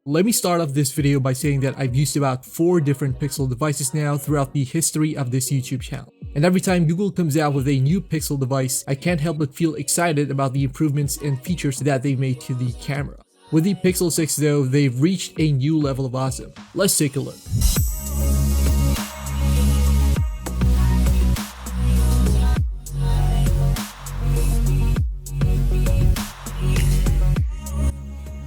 Let me start off this video by saying that I've used about 4 different Pixel devices now throughout the history of this YouTube channel. And every time Google comes out with a new Pixel device, I can't help but feel excited about the improvements and features that they've made to the camera. With the Pixel 6 though, they've reached a new level of awesome. Let's take a look.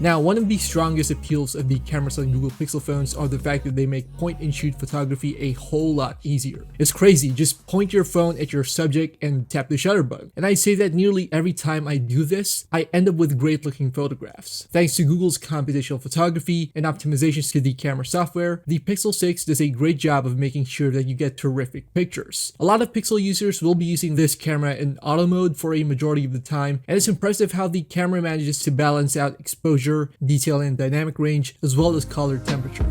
Now, one of the strongest appeals of the cameras on Google Pixel phones are the fact that they make point-and-shoot photography a whole lot easier. It's crazy, just point your phone at your subject and tap the shutter button. And I say that nearly every time I do this, I end up with great-looking photographs. Thanks to Google's computational photography and optimizations to the camera software, the Pixel 6 does a great job of making sure that you get terrific pictures. A lot of Pixel users will be using this camera in auto mode for a majority of the time, and it's impressive how the camera manages to balance out exposure, detail and dynamic range, as well as color temperature.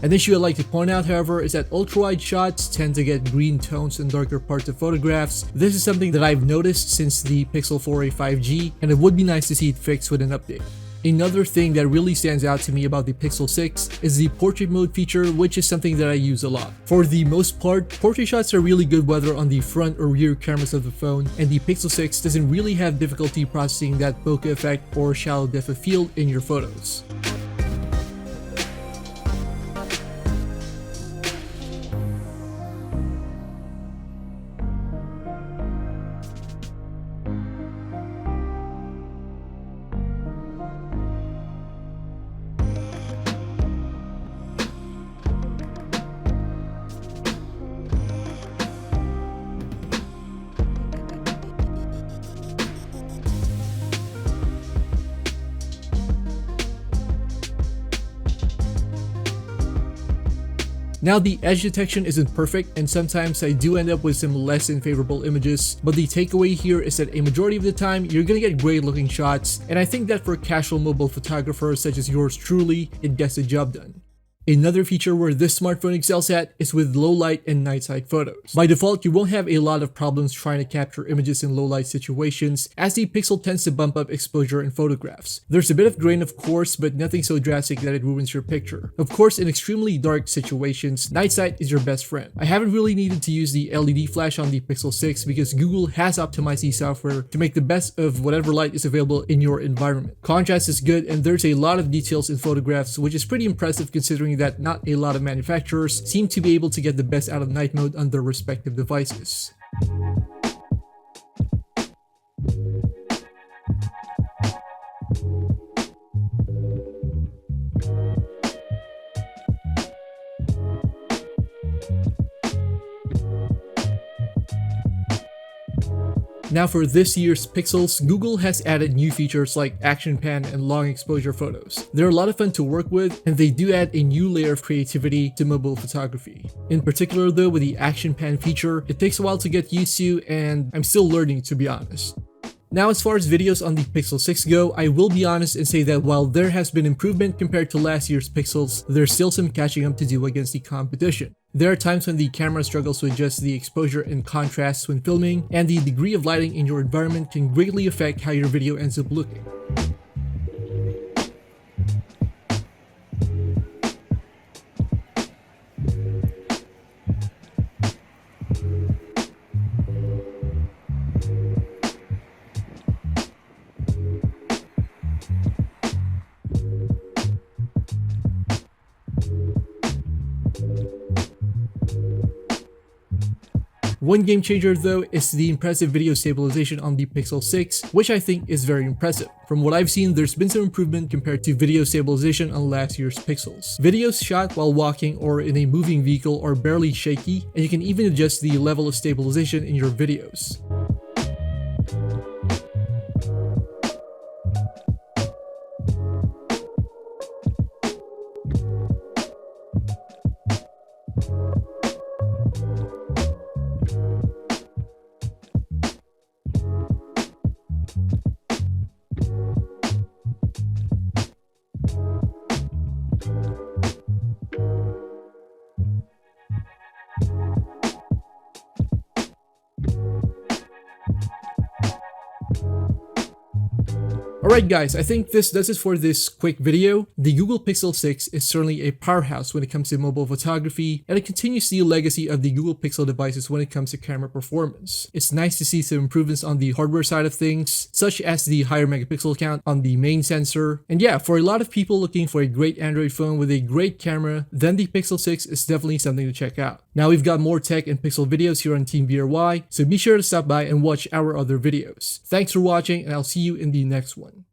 An issue I'd like to point out, however, is that ultra-wide shots tend to get green tones in darker parts of photographs. This is something that I've noticed since the Pixel 4a 5G, and it would be nice to see it fixed with an update. Another thing that really stands out to me about the Pixel 6 is the portrait mode feature, which is something that I use a lot. For the most part, portrait shots are really good whether on the front or rear cameras of the phone, and the Pixel 6 doesn't really have difficulty processing that bokeh effect or shallow depth of field in your photos. Now, the edge detection isn't perfect, and sometimes I do end up with some less than favorable images, but the takeaway here is that a majority of the time, you're gonna get great looking shots, and I think that for casual mobile photographers such as yours truly, it gets the job done. Another feature where this smartphone excels at is with low light and night side photos. By default, you won't have a lot of problems trying to capture images in low light situations, as the Pixel tends to bump up exposure in photographs. There's a bit of grain of course, but nothing so drastic that it ruins your picture. Of course, in extremely dark situations, night sight is your best friend. I haven't really needed to use the LED flash on the Pixel 6 because Google has optimized the software to make the best of whatever light is available in your environment. Contrast is good, and there's a lot of details in photographs, which is pretty impressive considering that not a lot of manufacturers seem to be able to get the best out of night mode on their respective devices. Now, for this year's Pixels, Google has added new features like action pan and long exposure photos. They're a lot of fun to work with, and they do add a new layer of creativity to mobile photography. In particular though, with the action pan feature, it takes a while to get used to, and I'm still learning, to be honest. Now, as far as videos on the Pixel 6 go, I will be honest and say that while there has been improvement compared to last year's Pixels, there's still some catching up to do against the competition. There are times when the camera struggles to adjust the exposure and contrast when filming, and the degree of lighting in your environment can greatly affect how your video ends up looking. One game changer though is the impressive video stabilization on the Pixel 6, which I think is very impressive. From what I've seen, there's been some improvement compared to video stabilization on last year's Pixels. Videos shot while walking or in a moving vehicle are barely shaky, and you can even adjust the level of stabilization in your videos. Alright guys, I think this does it for this quick video. The Google Pixel 6 is certainly a powerhouse when it comes to mobile photography, and it continues the legacy of the Google Pixel devices when it comes to camera performance. It's nice to see some improvements on the hardware side of things, such as the higher megapixel count on the main sensor. And yeah, for a lot of people looking for a great Android phone with a great camera, then the Pixel 6 is definitely something to check out. Now we've got more tech and pixel videos here on Team VRY, so be sure to stop by and watch our other videos. Thanks for watching, and I'll see you in the next one.